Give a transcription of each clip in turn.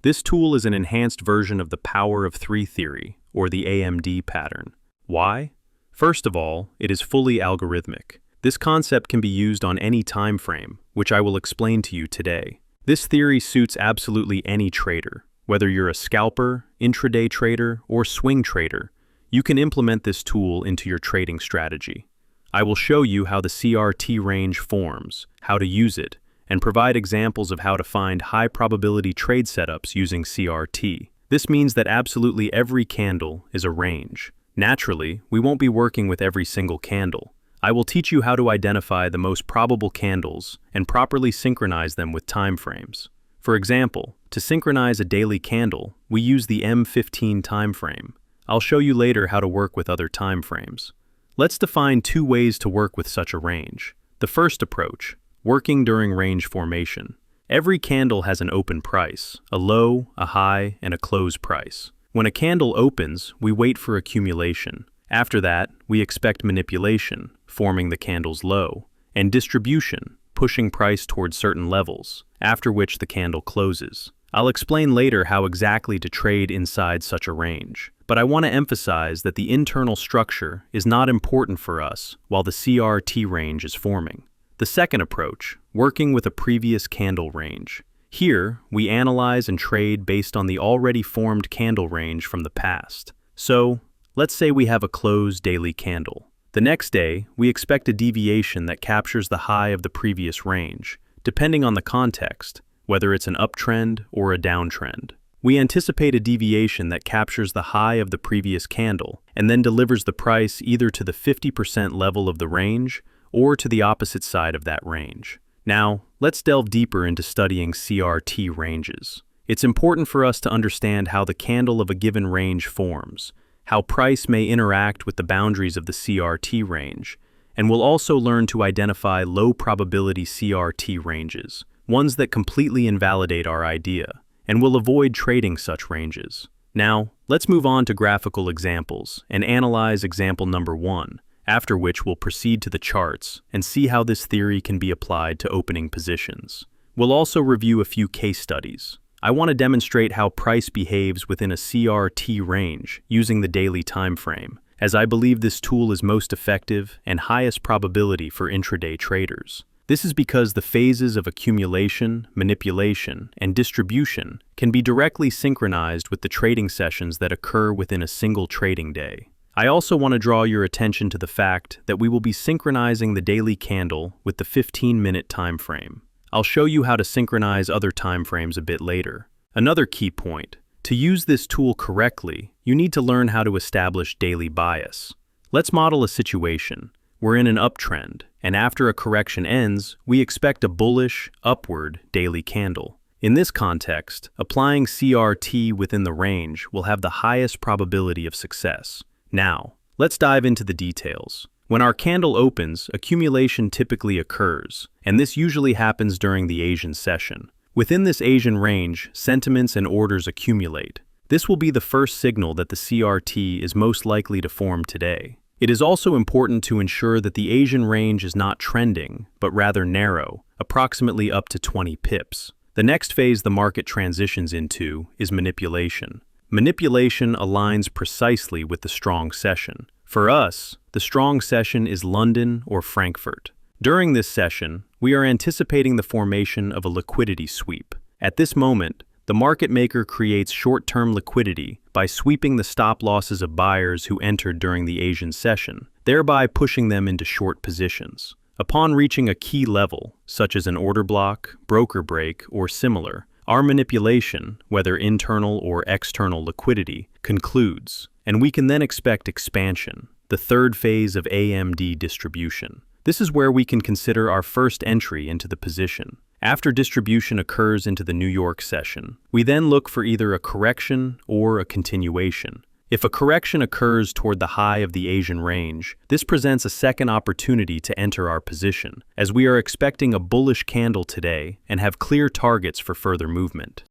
This tool is an enhanced version of the power of three theory, or the AMD pattern. Why? First of all, it is fully algorithmic. This concept can be used on any time frame, which I will explain to you today. This theory suits absolutely any trader. Whether you're a scalper, intraday trader, or swing trader, you can implement this tool into your trading strategy. I will show you how the CRT range forms, how to use it, and provide examples of how to find high-probability trade setups using CRT. This means that absolutely every candle is a range. Naturally, we won't be working with every single candle. I will teach you how to identify the most probable candles and properly synchronize them with time frames. For example, to synchronize a daily candle, we use the M15 time frame. I'll show you later how to work with other time frames. Let's define two ways to work with such a range. The first approach, working during range formation. Every candle has an open price, a low, a high, and a close price. When a candle opens, we wait for accumulation. After that, we expect manipulation, forming the candle's low, and distribution, pushing price towards certain levels, after which the candle closes. I'll explain later how exactly to trade inside such a range, but I want to emphasize that the internal structure is not important for us while the CRT range is forming. The second approach, working with a previous candle range. Here, we analyze and trade based on the already formed candle range from the past. So, let's say we have a closed daily candle. The next day, we expect a deviation that captures the high of the previous range, depending on the context, whether it's an uptrend or a downtrend. We anticipate a deviation that captures the high of the previous candle and then delivers the price either to the 50% level of the range or to the opposite side of that range. Now, let's delve deeper into studying CRT ranges. It's important for us to understand how the candle of a given range forms, how price may interact with the boundaries of the CRT range, and we'll also learn to identify low-probability CRT ranges, ones that completely invalidate our idea, and we'll avoid trading such ranges. Now, let's move on to graphical examples and analyze example number 1, after which we'll proceed to the charts and see how this theory can be applied to opening positions. We'll also review a few case studies. I want to demonstrate how price behaves within a CRT range using the daily time frame, as I believe this tool is most effective and highest probability for intraday traders. This is because the phases of accumulation, manipulation, and distribution can be directly synchronized with the trading sessions that occur within a single trading day. I also want to draw your attention to the fact that we will be synchronizing the daily candle with the 15-minute time frame. I'll show you how to synchronize other time frames a bit later. Another key point, to use this tool correctly, you need to learn how to establish daily bias. Let's model a situation. We're in an uptrend, and after a correction ends, we expect a bullish, upward daily candle. In this context, applying CRT within the range will have the highest probability of success. Now, let's dive into the details. When our candle opens, accumulation typically occurs, and this usually happens during the Asian session. Within this Asian range, sentiments and orders accumulate. This will be the first signal that the CRT is most likely to form today. It is also important to ensure that the Asian range is not trending, but rather narrow, approximately up to 20 pips. The next phase the market transitions into is manipulation. Manipulation aligns precisely with the strong session. For us, the strong session is London or Frankfurt. During this session, we are anticipating the formation of a liquidity sweep. At this moment, the market maker creates short-term liquidity by sweeping the stop losses of buyers who entered during the Asian session, thereby pushing them into short positions. Upon reaching a key level, such as an order block, broker break, or similar, our manipulation, whether internal or external liquidity, concludes, and we can then expect expansion, the third phase of AMD distribution. This is where we can consider our first entry into the position. After distribution occurs into the New York session, we then look for either a correction or a continuation. If a correction occurs toward the high of the Asian range, this presents a second opportunity to enter our position, as we are expecting a bullish candle today and have clear targets for further movement.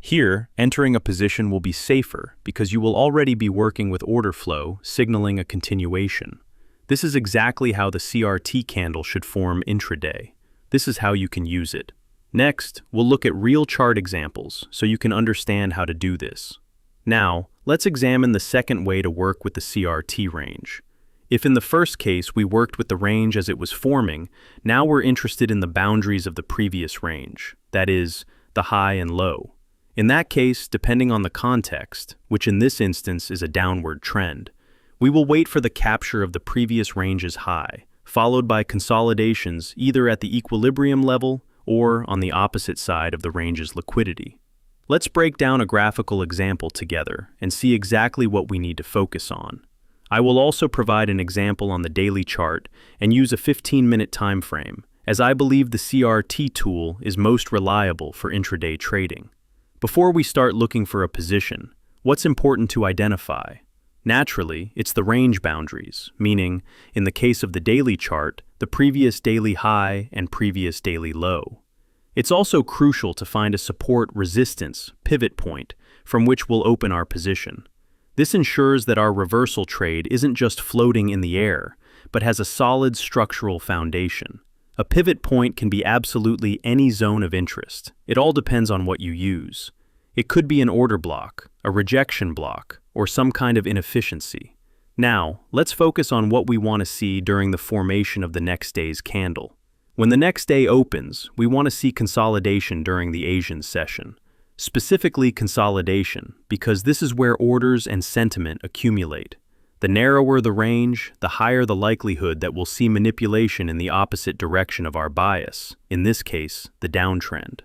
Here, entering a position will be safer because you will already be working with order flow, signaling a continuation. This is exactly how the CRT candle should form intraday. This is how you can use it. Next, we'll look at real chart examples so you can understand how to do this. Now, let's examine the second way to work with the CRT range. If in the first case we worked with the range as it was forming, now we're interested in the boundaries of the previous range, that is, the high and low. In that case, depending on the context, which in this instance is a downward trend, we will wait for the capture of the previous range's high, followed by consolidations either at the equilibrium level or on the opposite side of the range's liquidity. Let's break down a graphical example together and see exactly what we need to focus on. I will also provide an example on the daily chart and use a 15-minute time frame, as I believe the CRT tool is most reliable for intraday trading. Before we start looking for a position, what's important to identify? Naturally, it's the range boundaries, meaning, in the case of the daily chart, the previous daily high and previous daily low. It's also crucial to find a support resistance pivot point from which we'll open our position. This ensures that our reversal trade isn't just floating in the air, but has a solid structural foundation. A pivot point can be absolutely any zone of interest. It all depends on what you use. It could be an order block, a rejection block, or some kind of inefficiency. Now, let's focus on what we want to see during the formation of the next day's candle. When the next day opens, we want to see consolidation during the Asian session. Specifically consolidation, because this is where orders and sentiment accumulate. The narrower the range, the higher the likelihood that we'll see manipulation in the opposite direction of our bias, in this case, the downtrend.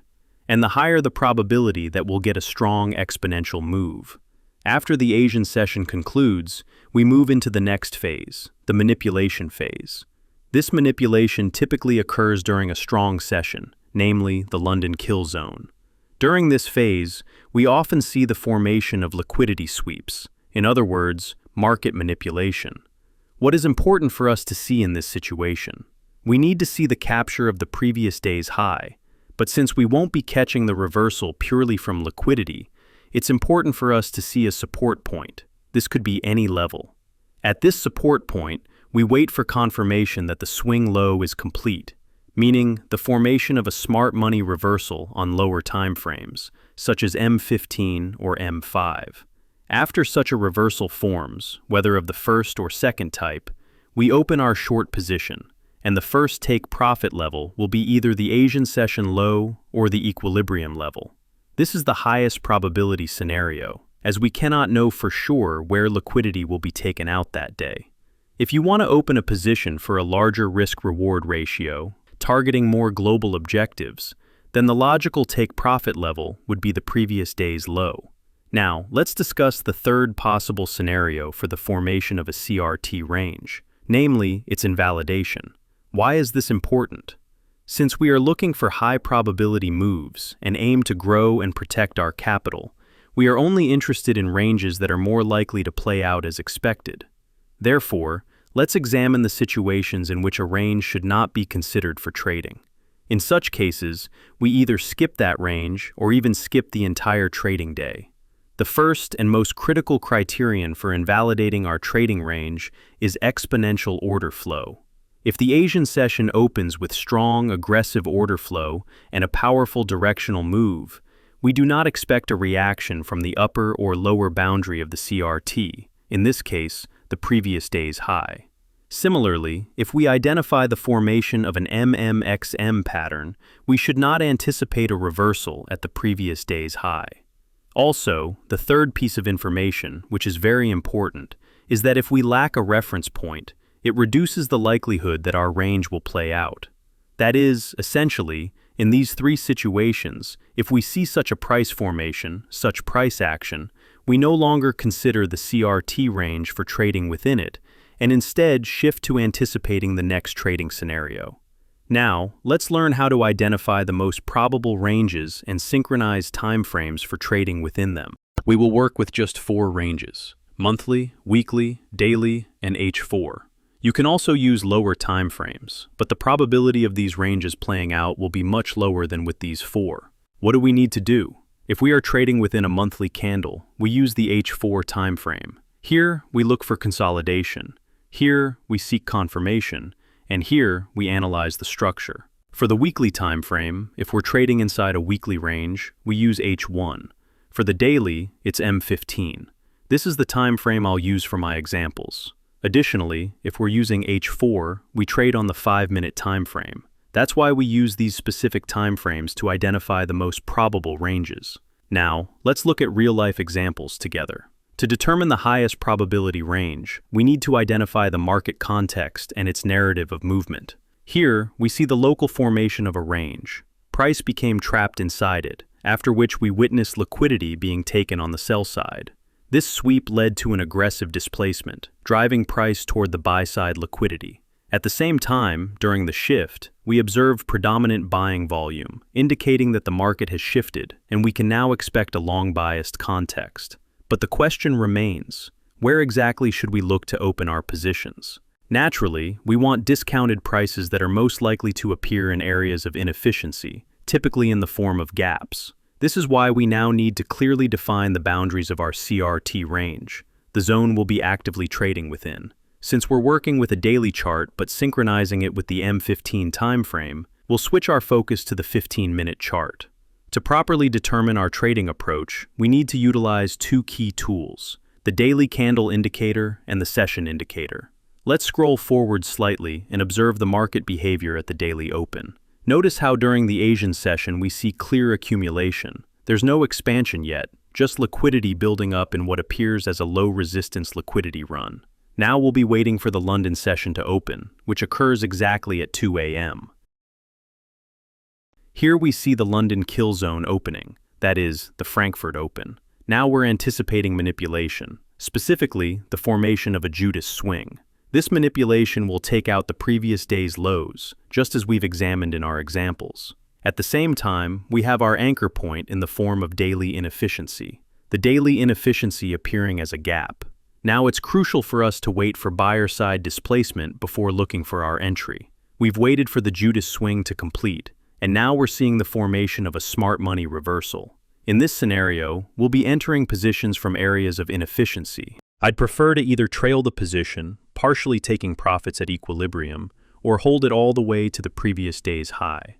And the higher the probability that we'll get a strong exponential move. After the Asian session concludes, we move into the next phase, the manipulation phase. This manipulation typically occurs during a strong session, namely the London kill zone. During this phase, we often see the formation of liquidity sweeps, in other words, market manipulation. What is important for us to see in this situation? We need to see the capture of the previous day's high, but since we won't be catching the reversal purely from liquidity, it's important for us to see a support point. This could be any level. At this support point, we wait for confirmation that the swing low is complete, meaning the formation of a smart money reversal on lower time frames, such as M15 or M5. After such a reversal forms, whether of the first or second type, we open our short position, and the first take profit level will be either the Asian session low or the equilibrium level. This is the highest probability scenario, as we cannot know for sure where liquidity will be taken out that day. If you want to open a position for a larger risk-reward ratio, targeting more global objectives, then the logical take-profit level would be the previous day's low. Now, let's discuss the third possible scenario for the formation of a CRT range, namely its invalidation. Why is this important? Since we are looking for high-probability moves and aim to grow and protect our capital, we are only interested in ranges that are more likely to play out as expected. Therefore, let's examine the situations in which a range should not be considered for trading. In such cases, we either skip that range or even skip the entire trading day. The first and most critical criterion for invalidating our trading range is exponential order flow. If the Asian session opens with strong, aggressive order flow and a powerful directional move, we do not expect a reaction from the upper or lower boundary of the CRT, in this case, the previous day's high. Similarly, if we identify the formation of an MMXM pattern, we should not anticipate a reversal at the previous day's high. Also, the third piece of information, which is very important, is that if we lack a reference point, it reduces the likelihood that our range will play out. That is, essentially, in these three situations, if we see such a price formation, such price action, we no longer consider the CRT range for trading within it, and instead shift to anticipating the next trading scenario. Now, let's learn how to identify the most probable ranges and synchronize timeframes for trading within them. We will work with just 4 ranges: monthly, weekly, daily, and H4. You can also use lower timeframes, but the probability of these ranges playing out will be much lower than with these 4. What do we need to do? If we are trading within a monthly candle, we use the H4 timeframe. Here, we look for consolidation. Here, we seek confirmation. And here, we analyze the structure. For the weekly time frame, if we're trading inside a weekly range, we use H1. For the daily, it's M15. This is the time frame I'll use for my examples. Additionally, if we're using H4, we trade on the 5-minute time frame. That's why we use these specific time frames to identify the most probable ranges. Now, let's look at real-life examples together. To determine the highest probability range, we need to identify the market context and its narrative of movement. Here, we see the local formation of a range. Price became trapped inside it, after which we witnessed liquidity being taken on the sell side. This sweep led to an aggressive displacement, driving price toward the buy-side liquidity. At the same time, during the shift, we observed predominant buying volume, indicating that the market has shifted, and we can now expect a long-biased context. But the question remains, where exactly should we look to open our positions? Naturally, we want discounted prices that are most likely to appear in areas of inefficiency, typically in the form of gaps. This is why we now need to clearly define the boundaries of our CRT range, the zone we'll be actively trading within. Since we're working with a daily chart but synchronizing it with the M15 time frame, we'll switch our focus to the 15-minute chart. To properly determine our trading approach, we need to utilize two key tools, the daily candle indicator and the session indicator. Let's scroll forward slightly and observe the market behavior at the daily open. Notice how during the Asian session we see clear accumulation. There's no expansion yet, just liquidity building up in what appears as a low-resistance liquidity run. Now we'll be waiting for the London session to open, which occurs exactly at 2 a.m. Here we see the London kill zone opening, that is, the Frankfurt Open. Now we're anticipating manipulation, specifically the formation of a Judas swing. This manipulation will take out the previous day's lows, just as we've examined in our examples. At the same time, we have our anchor point in the form of daily inefficiency, the daily inefficiency appearing as a gap. Now it's crucial for us to wait for buyer-side displacement before looking for our entry. We've waited for the Judas swing to complete, and now we're seeing the formation of a smart money reversal. In this scenario, we'll be entering positions from areas of inefficiency. I'd prefer to either trail the position, partially taking profits at equilibrium, or hold it all the way to the previous day's high.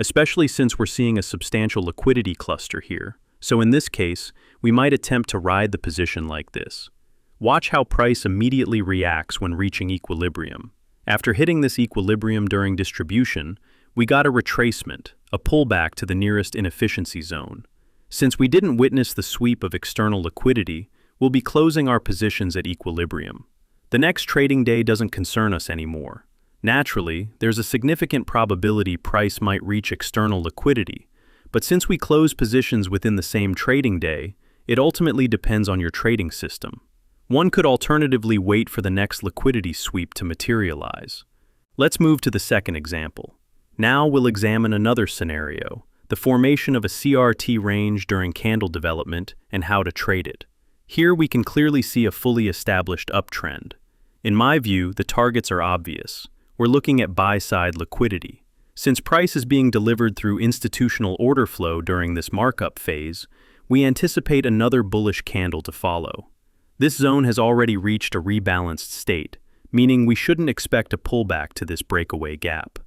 Especially since we're seeing a substantial liquidity cluster here, so in this case, we might attempt to ride the position like this. Watch how price immediately reacts when reaching equilibrium. After hitting this equilibrium during distribution, we got a retracement, a pullback to the nearest inefficiency zone. Since we didn't witness the sweep of external liquidity, we'll be closing our positions at equilibrium. The next trading day doesn't concern us anymore. Naturally, there's a significant probability price might reach external liquidity, but since we close positions within the same trading day, it ultimately depends on your trading system. One could alternatively wait for the next liquidity sweep to materialize. Let's move to the second example. Now we'll examine another scenario, the formation of a CRT range during candle development and how to trade it. Here we can clearly see a fully established uptrend. In my view, the targets are obvious. We're looking at buy-side liquidity. Since price is being delivered through institutional order flow during this markup phase, we anticipate another bullish candle to follow. This zone has already reached a rebalanced state, meaning we shouldn't expect a pullback to this breakaway gap.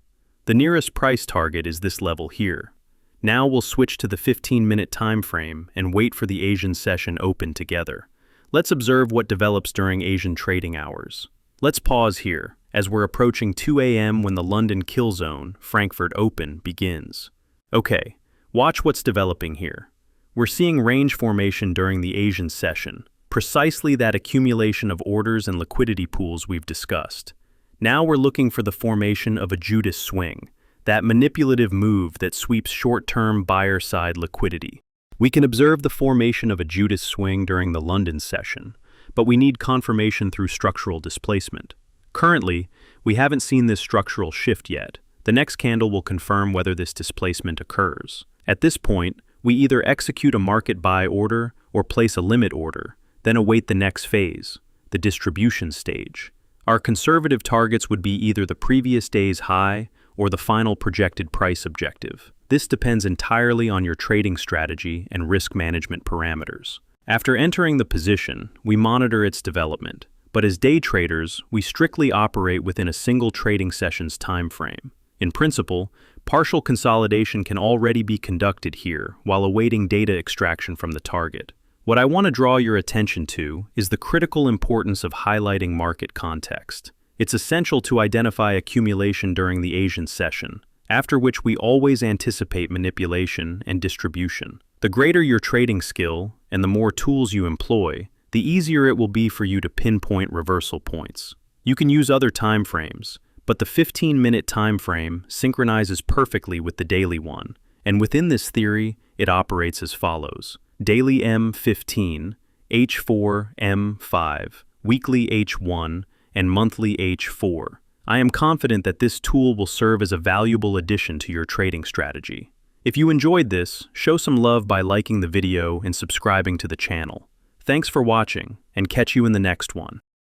The nearest price target is this level here. Now we'll switch to the 15-minute time frame and wait for the Asian session open together. Let's observe what develops during Asian trading hours. Let's pause here, as we're approaching 2 a.m. when the London kill zone, Frankfurt Open, begins. Okay, watch what's developing here. We're seeing range formation during the Asian session, precisely that accumulation of orders and liquidity pools we've discussed. Now we're looking for the formation of a Judas swing, that manipulative move that sweeps short-term buyer-side liquidity. We can observe the formation of a Judas swing during the London session, but we need confirmation through structural displacement. Currently, we haven't seen this structural shift yet. The next candle will confirm whether this displacement occurs. At this point, we either execute a market buy order or place a limit order, then await the next phase, the distribution stage. Our conservative targets would be either the previous day's high or the final projected price objective. This depends entirely on your trading strategy and risk management parameters. After entering the position, we monitor its development, but as day traders, we strictly operate within a single trading session's time frame. In principle, Partial consolidation can already be conducted here while awaiting data extraction from the target. What I want to draw your attention to is the critical importance of highlighting market context. It's essential to identify accumulation during the Asian session, after which we always anticipate manipulation and distribution. The greater your trading skill and the more tools you employ, the easier it will be for you to pinpoint reversal points. You can use other time frames, but the 15-minute time frame synchronizes perfectly with the daily one, and within this theory, it operates as follows: daily M15, H4, M5, weekly H1, and monthly H4. I am confident that this tool will serve as a valuable addition to your trading strategy. If you enjoyed this, show some love by liking the video and subscribing to the channel. Thanks for watching, and catch you in the next one.